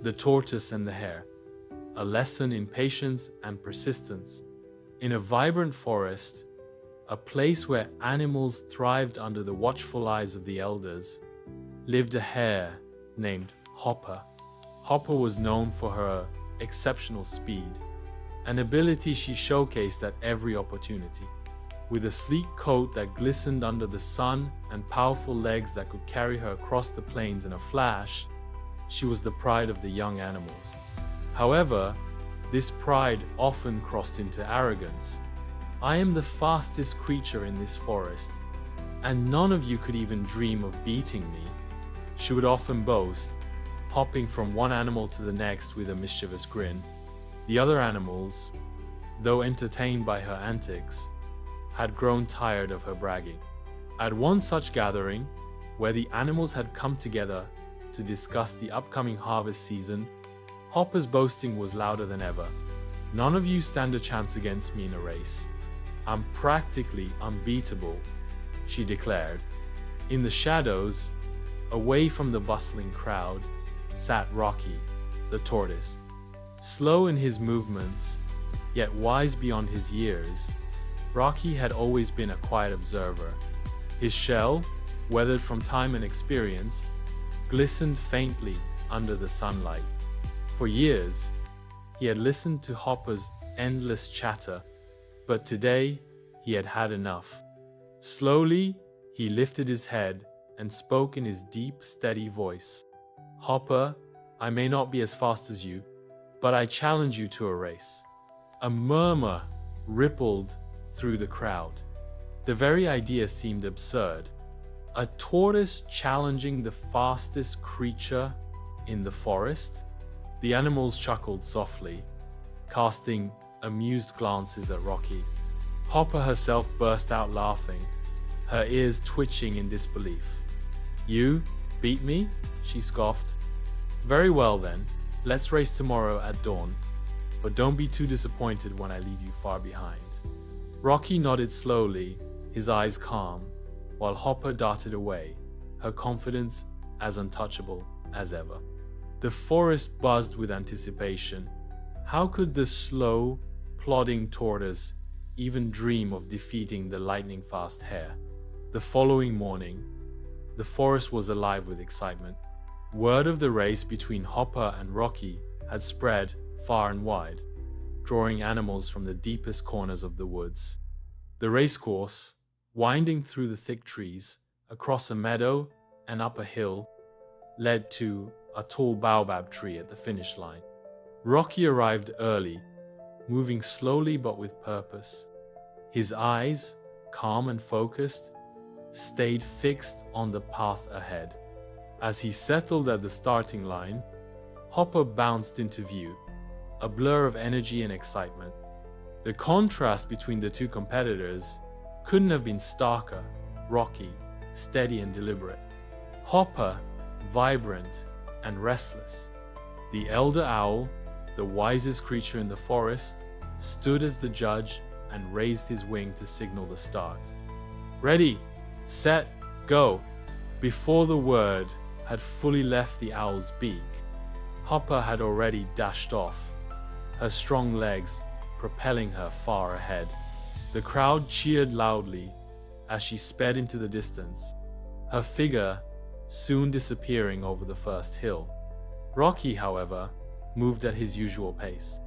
The Tortoise and the Hare, a lesson in patience and persistence. In a vibrant forest, a place where animals thrived under the watchful eyes of the elders, lived a hare named Hopper. Hopper was known for her exceptional speed, an ability she showcased at every opportunity. With a sleek coat that glistened under the sun and powerful legs that could carry her across the plains in a flash, she was the pride of the young animals. However, this pride often crossed into arrogance. "I am the fastest creature in this forest, and none of you could even dream of beating me," she would often boast, hopping from one animal to the next with a mischievous grin. The other animals, though entertained by her antics, had grown tired of her bragging. At one such gathering, where the animals had come together to discuss the upcoming harvest season, Hopper's boasting was louder than ever. "None of you stand a chance against me in a race. I'm practically unbeatable," she declared. In the shadows, away from the bustling crowd, sat Rocky, the tortoise. Slow in his movements, yet wise beyond his years, Rocky had always been a quiet observer. His shell, weathered from time and experience, glistened faintly under the sunlight. For years, he had listened to Hopper's endless chatter, but today he had had enough. Slowly, he lifted his head and spoke in his deep, steady voice. "Hopper, I may not be as fast as you, but I challenge you to a race." A murmur rippled through the crowd. The very idea seemed absurd. A tortoise challenging the fastest creature in the forest? The animals chuckled softly, casting amused glances at Rocky. Hopper herself burst out laughing, her ears twitching in disbelief. "You beat me?" she scoffed. "Very well then, let's race tomorrow at dawn, but don't be too disappointed when I leave you far behind." Rocky nodded slowly, his eyes calm, while Hopper darted away, her confidence as untouchable as ever. The forest buzzed with anticipation. How could the slow, plodding tortoise even dream of defeating the lightning-fast hare? The following morning, the forest was alive with excitement. Word of the race between Hopper and Rocky had spread far and wide, drawing animals from the deepest corners of the woods. The racecourse, winding through the thick trees, across a meadow and up a hill, led to a tall baobab tree at the finish line. Rocky arrived early, moving slowly but with purpose. His eyes, calm and focused, stayed fixed on the path ahead. As he settled at the starting line, Hopper bounced into view, a blur of energy and excitement. The contrast between the two competitors couldn't have been starker. Rocky, steady and deliberate. Hopper, vibrant and restless. The elder owl, the wisest creature in the forest, stood as the judge and raised his wing to signal the start. "Ready, set, go!" Before the word had fully left the owl's beak, Hopper had already dashed off, her strong legs propelling her far ahead. The crowd cheered loudly as she sped into the distance, her figure soon disappearing over the first hill. Rocky, however, moved at his usual pace.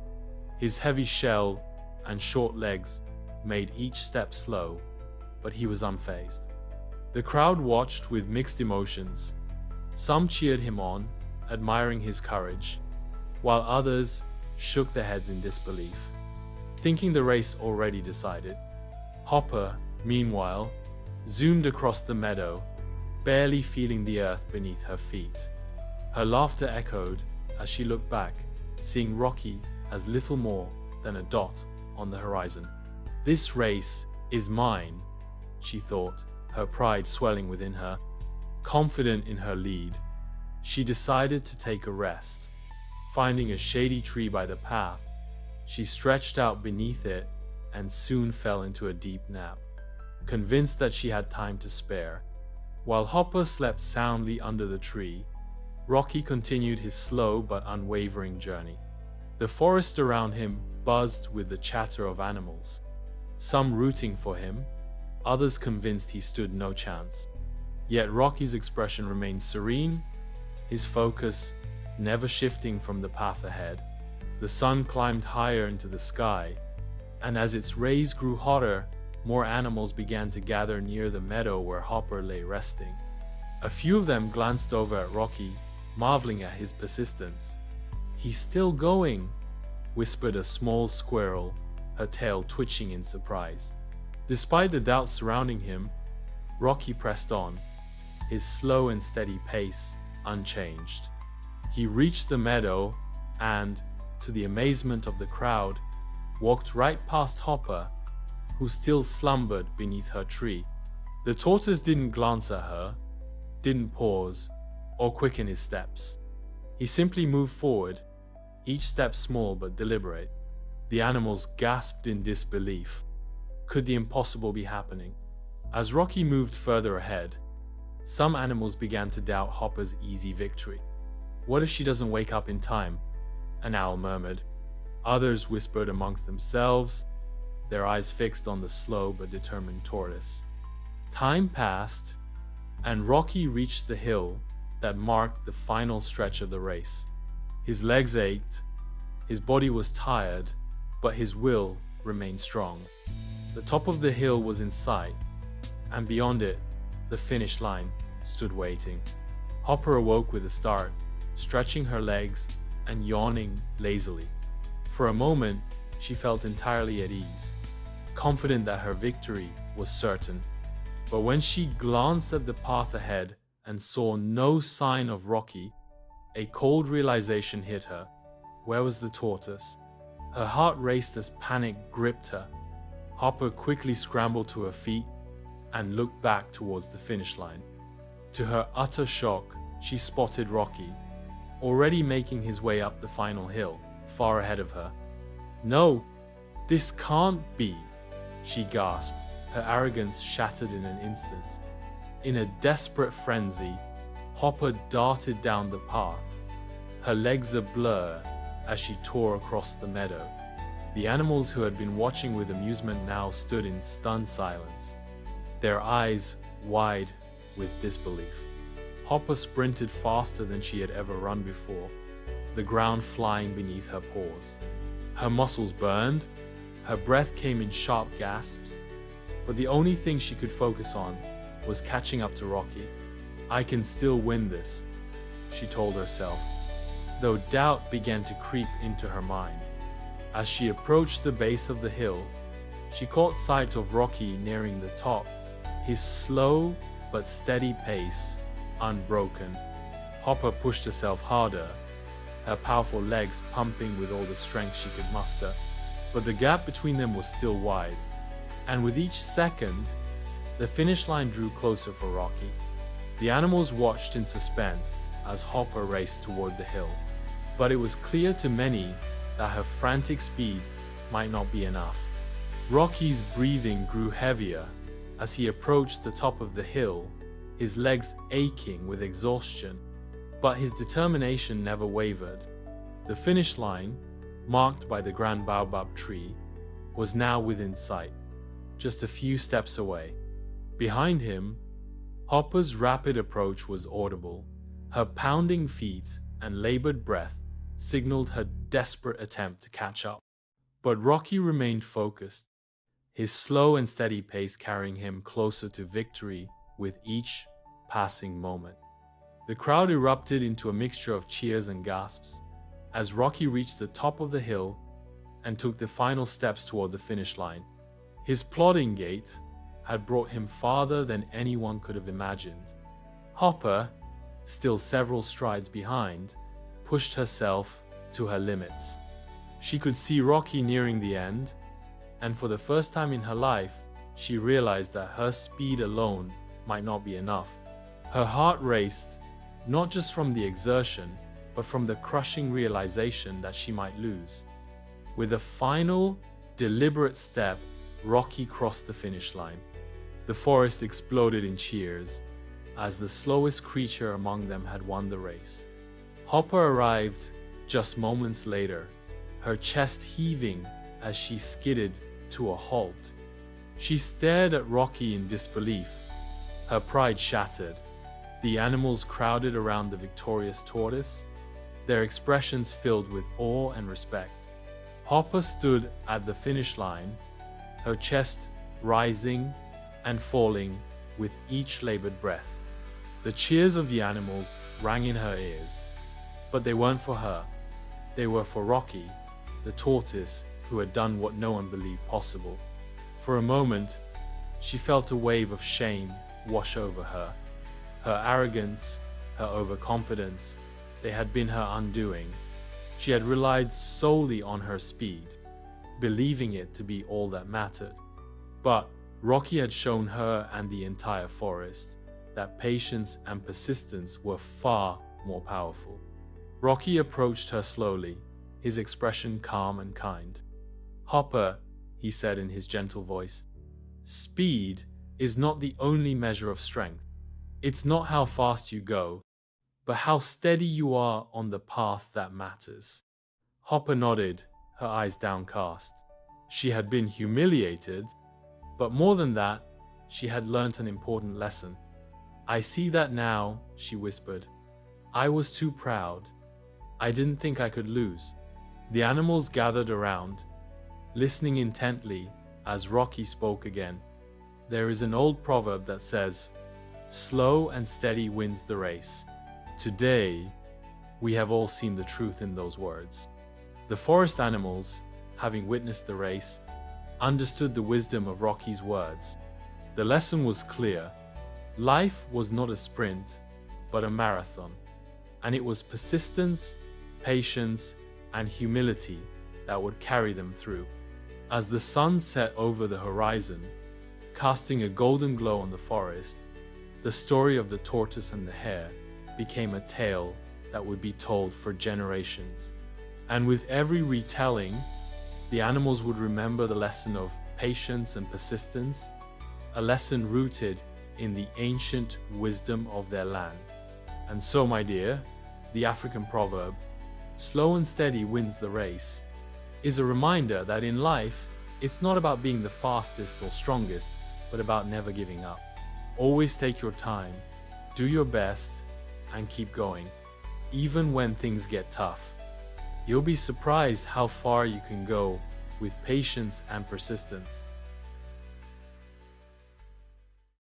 His heavy shell and short legs made each step slow, but he was unfazed. The crowd watched with mixed emotions. Some cheered him on, admiring his courage, while others shook their heads in disbelief, thinking the race already decided. Hopper, meanwhile, zoomed across the meadow, barely feeling the earth beneath her feet. Her laughter echoed as she looked back, seeing Rocky as little more than a dot on the horizon. "This race is mine," she thought, her pride swelling within her. Confident in her lead, she decided to take a rest. Finding a shady tree by the path, she stretched out beneath it and soon fell into a deep nap, convinced that she had time to spare. While Hopper slept soundly under the tree, Rocky continued his slow but unwavering journey. The forest around him buzzed with the chatter of animals, some rooting for him, others convinced he stood no chance. Yet Rocky's expression remained serene, his focus never shifting from the path ahead. The sun climbed higher into the sky, and as its rays grew hotter, more animals began to gather near the meadow where Hopper lay resting. A few of them glanced over at Rocky, marveling at his persistence. "He's still going," whispered a small squirrel, her tail twitching in surprise. Despite the doubts surrounding him, Rocky pressed on, his slow and steady pace unchanged. He reached the meadow and, to the amazement of the crowd, walked right past Hopper, who still slumbered beneath her tree. The tortoise didn't glance at her, didn't pause, or quicken his steps. He simply moved forward, each step small but deliberate. The animals gasped in disbelief. Could the impossible be happening? As Rocky moved further ahead, some animals began to doubt Hopper's easy victory. "What if she doesn't wake up in time?" an owl murmured. Others whispered amongst themselves, their eyes fixed on the slow but determined tortoise. Time passed, and Rocky reached the hill that marked the final stretch of the race. His legs ached, his body was tired, but his will remained strong. The top of the hill was in sight, and beyond it, the finish line stood waiting. Hopper awoke with a start, stretching her legs and yawning lazily. For a moment, she felt entirely at ease, confident that her victory was certain. But when she glanced at the path ahead and saw no sign of Rocky, a cold realization hit her. Where was the tortoise? Her heart raced as panic gripped her. Hopper quickly scrambled to her feet and looked back towards the finish line. To her utter shock, she spotted Rocky, already making his way up the final hill, far ahead of her. "No, this can't be," she gasped, her arrogance shattered in an instant. In a desperate frenzy, Hopper darted down the path, her legs a blur as she tore across the meadow. The animals who had been watching with amusement now stood in stunned silence, their eyes wide with disbelief. Hopper sprinted faster than she had ever run before, the ground flying beneath her paws. Her muscles burned, her breath came in sharp gasps, but the only thing she could focus on was catching up to Rocky. "I can still win this," she told herself, though doubt began to creep into her mind. As she approached the base of the hill, she caught sight of Rocky nearing the top, his slow but steady pace unbroken. Hopper pushed herself harder, her powerful legs pumping with all the strength she could muster, but the gap between them was still wide, and with each second, the finish line drew closer for Rocky. The animals watched in suspense as Hopper raced toward the hill, but it was clear to many that her frantic speed might not be enough. Rocky's breathing grew heavier as he approached the top of the hill, his legs aching with exhaustion, but his determination never wavered. The finish line, marked by the grand baobab tree, was now within sight, just a few steps away. Behind him, Hopper's rapid approach was audible. Her pounding feet and labored breath signaled her desperate attempt to catch up. But Rocky remained focused, his slow and steady pace carrying him closer to victory with each passing moment. The crowd erupted into a mixture of cheers and gasps as Rocky reached the top of the hill and took the final steps toward the finish line. His plodding gait had brought him farther than anyone could have imagined. Hopper, still several strides behind, pushed herself to her limits. She could see Rocky nearing the end, and for the first time in her life, she realized that her speed alone might not be enough. Her heart raced, not just from the exertion, but from the crushing realization that she might lose. With a final, deliberate step, Rocky crossed the finish line. The forest exploded in cheers, as the slowest creature among them had won the race. Hopper arrived just moments later, her chest heaving as she skidded to a halt. She stared at Rocky in disbelief, her pride shattered. The animals crowded around the victorious tortoise, their expressions filled with awe and respect. Hopper stood at the finish line, her chest rising and falling with each labored breath. The cheers of the animals rang in her ears, but they weren't for her. They were for Rocky, the tortoise who had done what no one believed possible. For a moment, she felt a wave of shame wash over her. Her arrogance, her overconfidence, they had been her undoing. She had relied solely on her speed, believing it to be all that mattered. But Rocky had shown her and the entire forest that patience and persistence were far more powerful. Rocky approached her slowly, his expression calm and kind. "Hopper," he said in his gentle voice, "speed is not the only measure of strength. It's not how fast you go, but how steady you are on the path that matters." Hopper nodded, her eyes downcast. She had been humiliated, but more than that, she had learnt an important lesson. "I see that now," she whispered. "I was too proud. I didn't think I could lose." The animals gathered around, listening intently as Rocky spoke again. There is an old proverb that says, "Slow and steady wins the race." Today, we have all seen the truth in those words. The forest animals, having witnessed the race, understood the wisdom of Rocky's words. The lesson was clear. Life was not a sprint, but a marathon, and it was persistence, patience, and humility that would carry them through. As the sun set over the horizon, casting a golden glow on the forest, the story of the tortoise and the hare became a tale that would be told for generations. And with every retelling, the animals would remember the lesson of patience and persistence, a lesson rooted in the ancient wisdom of their land. And so, my dear, the African proverb, "Slow and steady wins the race," is a reminder that in life, it's not about being the fastest or strongest, but about never giving up. Always take your time, do your best, and keep going, even when things get tough. You'll be surprised how far you can go with patience and persistence.